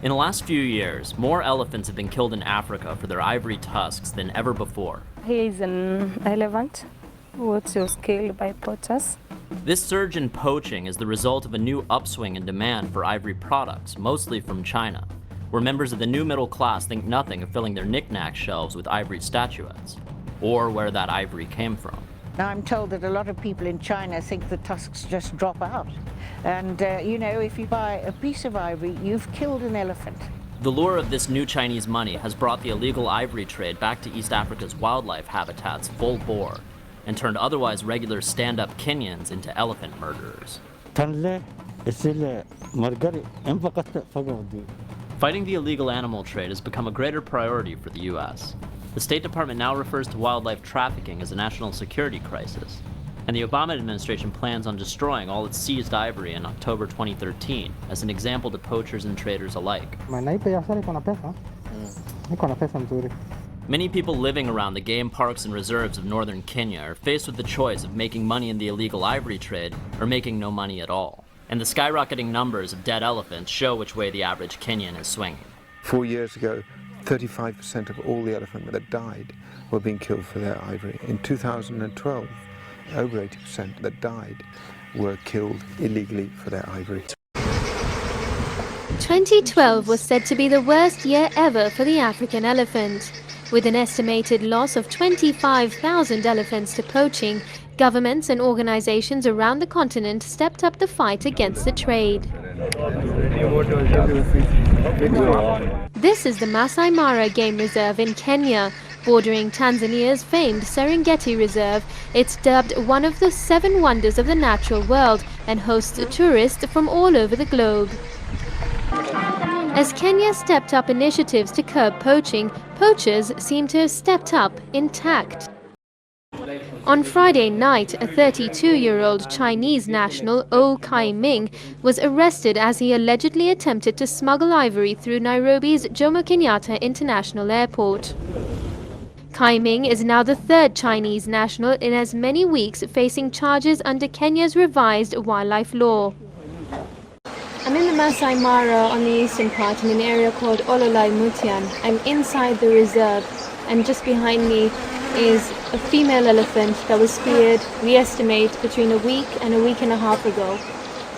In the last few years, more elephants have been killed in Africa for their ivory tusks than ever before. Here is an elephant which was killed by poachers. This surge in poaching is the result of a new upswing in demand for ivory products, mostly from China, where members of the new middle class think nothing of filling their knick-knack shelves with ivory statuettes, or where that ivory came from. Now, I'm told that a lot of people in China think the tusks just drop out. And, if you buy a piece of ivory, you've killed an elephant. The lure of this new Chinese money has brought the illegal ivory trade back to East Africa's wildlife habitats full bore, and turned otherwise regular stand-up Kenyans into elephant murderers. Fighting the illegal animal trade has become a greater priority for the U.S. The State Department now refers to wildlife trafficking as a national security crisis, and the Obama administration plans on destroying all its seized ivory in October 2013 as an example to poachers and traders alike. Many people living around the game parks and reserves of northern Kenya are faced with the choice of making money in the illegal ivory trade or making no money at all. And the skyrocketing numbers of dead elephants show which way the average Kenyan is swinging. 4 years ago, 35% of all the elephants that died were being killed for their ivory. In 2012, over 80% that died were killed illegally for their ivory. 2012 was said to be the worst year ever for the African elephant. With an estimated loss of 25,000 elephants to poaching, governments and organizations around the continent stepped up the fight against the trade. This is the Masai Mara Game Reserve in Kenya, bordering Tanzania's famed Serengeti Reserve. It's dubbed one of the 7 wonders of the natural world and hosts tourists from all over the globe. As Kenya stepped up initiatives to curb poaching, poachers seem to have stepped up in tact. On Friday night, a 32-year-old Chinese national, Kai-ming, was arrested as he allegedly attempted to smuggle ivory through Nairobi's Jomo Kenyatta International Airport. Kai-ming is now the 3rd Chinese national in as many weeks facing charges under Kenya's revised wildlife law. I'm in the Masai Mara on the eastern part in an area called Ololai Mutian. I'm inside the reserve, and just behind me is a female elephant that was speared, we estimate, between a week and a week and a half ago.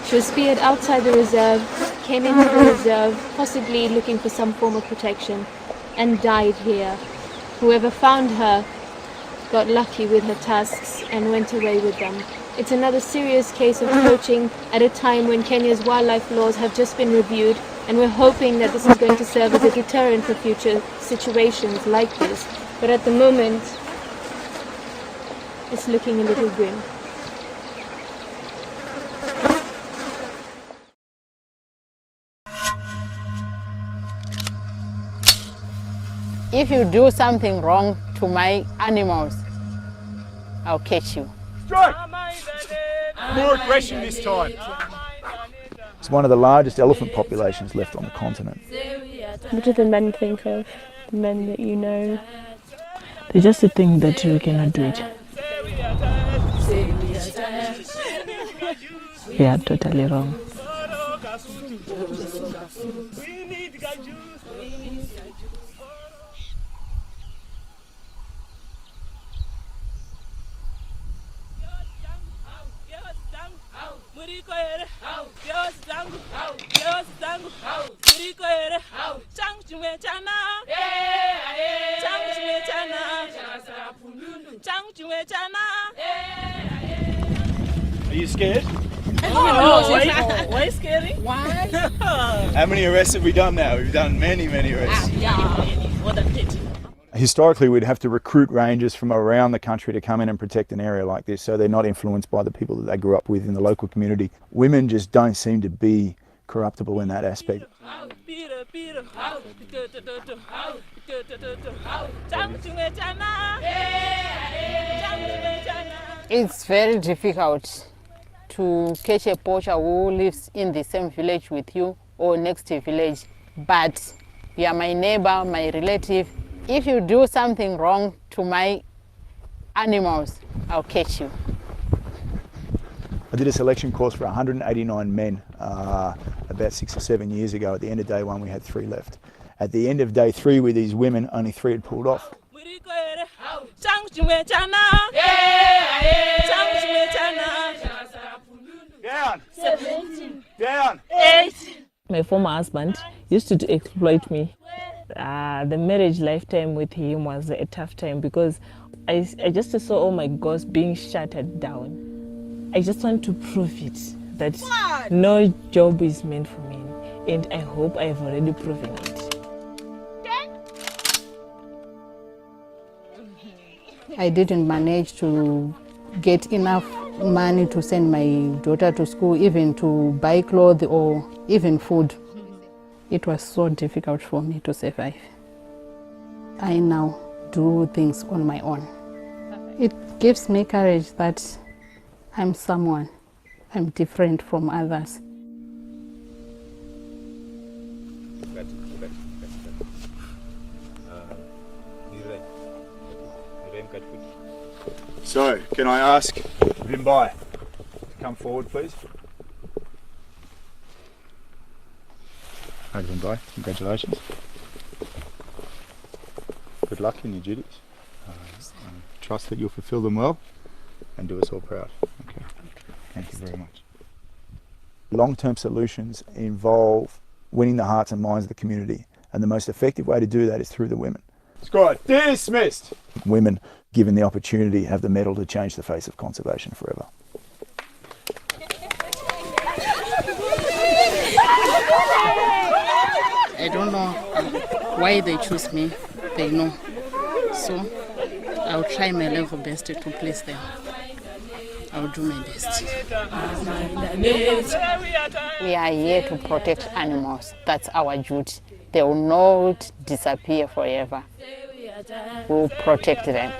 She was speared outside the reserve, came into the reserve, possibly looking for some form of protection, and died here. Whoever found her got lucky with her tusks and went away with them. It's another serious case of poaching at a time when Kenya's wildlife laws have just been reviewed, and we're hoping that this is going to serve as a deterrent for future situations like this. But at the moment, it's looking a little grim. If you do something wrong to my animals, I'll catch you. Strike! More aggression this time. It's one of the largest elephant populations left on the continent. What do the men think of the men that you know? They just think that we cannot do it. We are totally wrong. Are you scared? Why scary? Why? How many arrests have we done now? We've done many arrests. More than 50. Historically, we'd have to recruit rangers from around the country to come in and protect an area like this, so they're not influenced by the people that they grew up with in the local community. Women just don't seem to be corruptible in that aspect. It's very difficult to catch a poacher who lives in the same village with you or next village, but you are my neighbor, my relative. If you do something wrong to my animals, I'll catch you. I did a selection course for 189 men about 6 or 7 years ago. At the end of day 1, we had 3 left. At the end of day 3 with these women, only 3 had pulled off. Down! 17. Down! 8. My former husband used to exploit me. The marriage lifetime with him was a tough time because I just saw all my goals being shattered down. I just want to prove it that no job is meant for me, and I hope I've already proven it. I didn't manage to get enough money to send my daughter to school, even to buy clothes or even food. It was so difficult for me to survive. I now do things on my own. It gives me courage that I'm someone. I'm different from others. So, can I ask Vimbai to come forward, please? Hi, Vimbai. Congratulations. Good luck in your duties. I trust that you'll fulfil them well and do us all proud. Okay. Thank you very much. Long-term solutions involve winning the hearts and minds of the community, and the most effective way to do that is through the women. Squad dismissed! Women, given the opportunity, have the mettle to change the face of conservation forever. I don't know why they choose me. They know. So I'll try my level best to please them. I'll do my best. We are here to protect animals. That's our duty. They will not disappear forever. We'll protect them.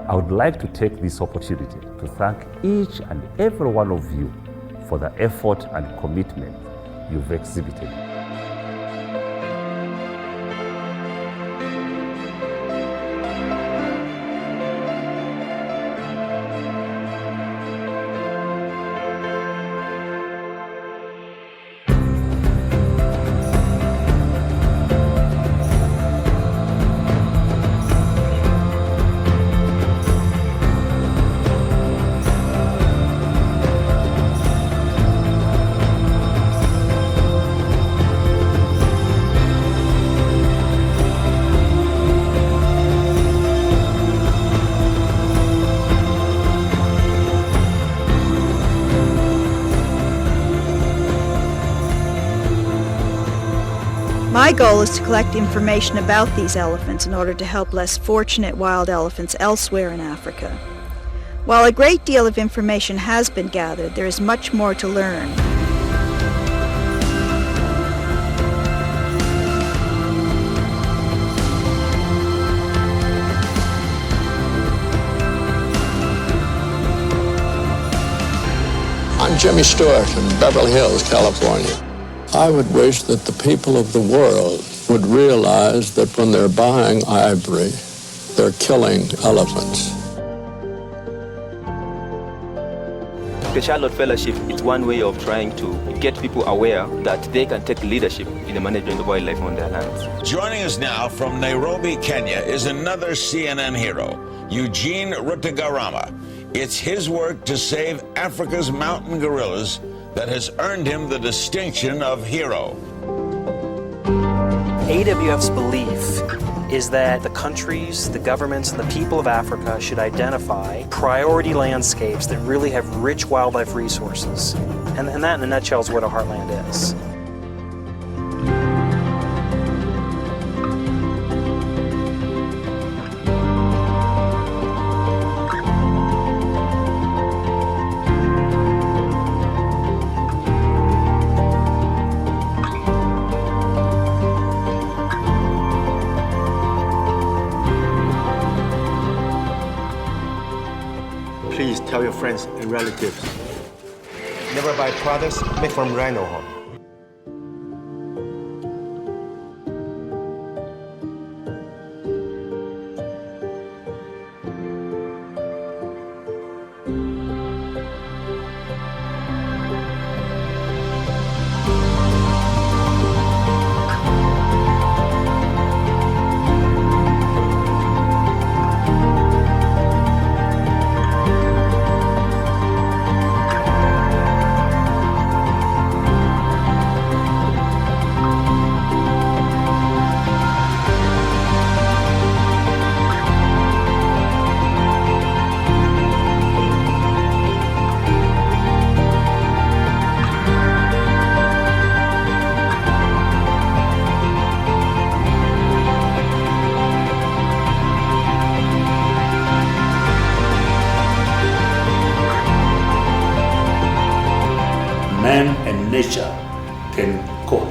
I would like to take this opportunity to thank each and every one of you for the effort and commitment you've exhibited. My goal is to collect information about these elephants in order to help less fortunate wild elephants elsewhere in Africa. While a great deal of information has been gathered, there is much more to learn. I'm Jimmy Stewart in Beverly Hills, California. I would wish that the people of the world would realize that when they're buying ivory, they're killing elephants. The Charlotte Fellowship is one way of trying to get people aware that they can take leadership in the management of wildlife on their lands. Joining us now from Nairobi, Kenya, is another CNN hero, Eugene Rutagarama. It's his work to save Africa's mountain gorillas that has earned him the distinction of hero. AWF's belief is that the countries, the governments, and the people of Africa should identify priority landscapes that really have rich wildlife resources. And that, in a nutshell, is what a heartland is. Please tell your friends and relatives. Never buy products made from rhino horn.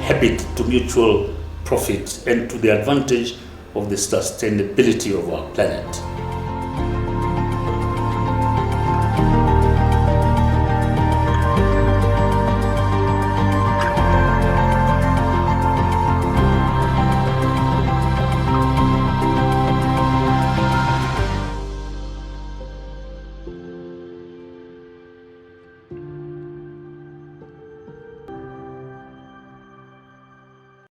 inhabit to mutual profit and to the advantage of the sustainability of our planet.